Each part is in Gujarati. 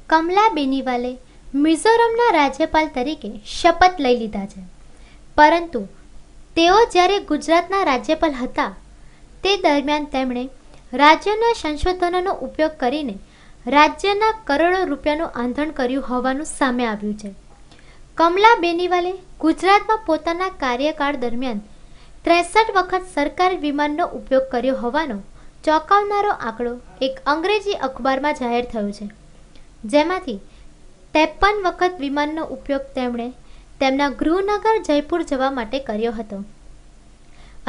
કમલા બેનિવાલે મિઝોરમના રાજ્યપાલ તરીકે શપથ લઈ લીધા છે, પરંતુ તેઓ જ્યારે ગુજરાતના રાજ્યપાલ હતા તે દરમિયાન તેમણે રાજ્યના સંશોધનોનો ઉપયોગ કરીને રાજ્યના કરોડો રૂપિયાનું આંધણ કર્યું હોવાનું સામે આવ્યું છે. કમલા બેનિવાલે ગુજરાતમાં પોતાના કાર્યકાળ દરમિયાન 63 વખત સરકારી વિમાનનો ઉપયોગ કર્યો હોવાનો ચોંકાવનારો આંકડો એક અંગ્રેજી અખબારમાં જાહેર થયો છે, જેમાંથી 53 વખત વિમાનનો ઉપયોગ તેમણે તેમના ગૃહનગર જયપુર જવા માટે કર્યો હતો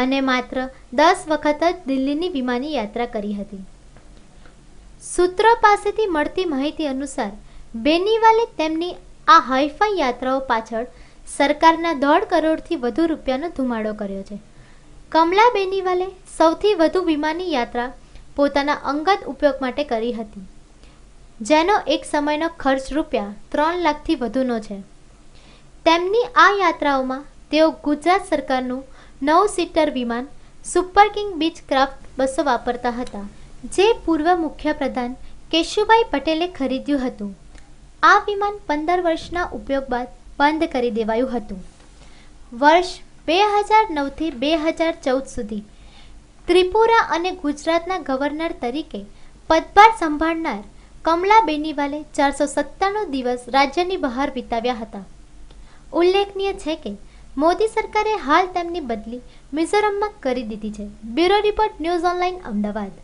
અને માત્ર 10 વખત જ દિલ્હીની વિમાની યાત્રા કરી હતી. સૂત્રો પાસેથી મળતી માહિતી અનુસાર બેનિવાલે તેમની આ હાઈફાઈ યાત્રાઓ પાછળ સરકારના 1.5 કરોડથી વધુ રૂપિયાનો ધુમાડો કર્યો છે. કમલા બેનિવાલે સૌથી વધુ વિમાની યાત્રા પોતાના અંગત ઉપયોગ માટે કરી હતી, જેનો એક સમયનો ખર્ચ રૂપિયા 3 લાખથી વધુનો છે. તેમની આ યાત્રાઓમાં તેઓ ગુજરાત સરકારનું 9 સીટર વિમાન સુપર કિંગ બીચ ક્રાફ્ટ 200 વાપરતા હતા, જે પૂર્વ મુખ્યપ્રધાન કેશુભાઈ પટેલે ખરીદ્યું હતું. આ વિમાન 15 વર્ષના ઉપયોગ બાદ બંધ કરી દેવાયું હતું. વર્ષ 2009થી 2014 સુધી ત્રિપુરા અને ગુજરાતના ગવર્નર તરીકે પદભાર સંભાળનાર કમલા બેનિવાલે 497 દિવસ રાજ્યની બહાર વિતાવ્યા હતા. ઉલ્લેખનીય છે કે મોદી સરકારે હાલ તેમની બદલી મિઝોરમમાં કરી દીધી છે. Bureau report, news online, Ahmedabad.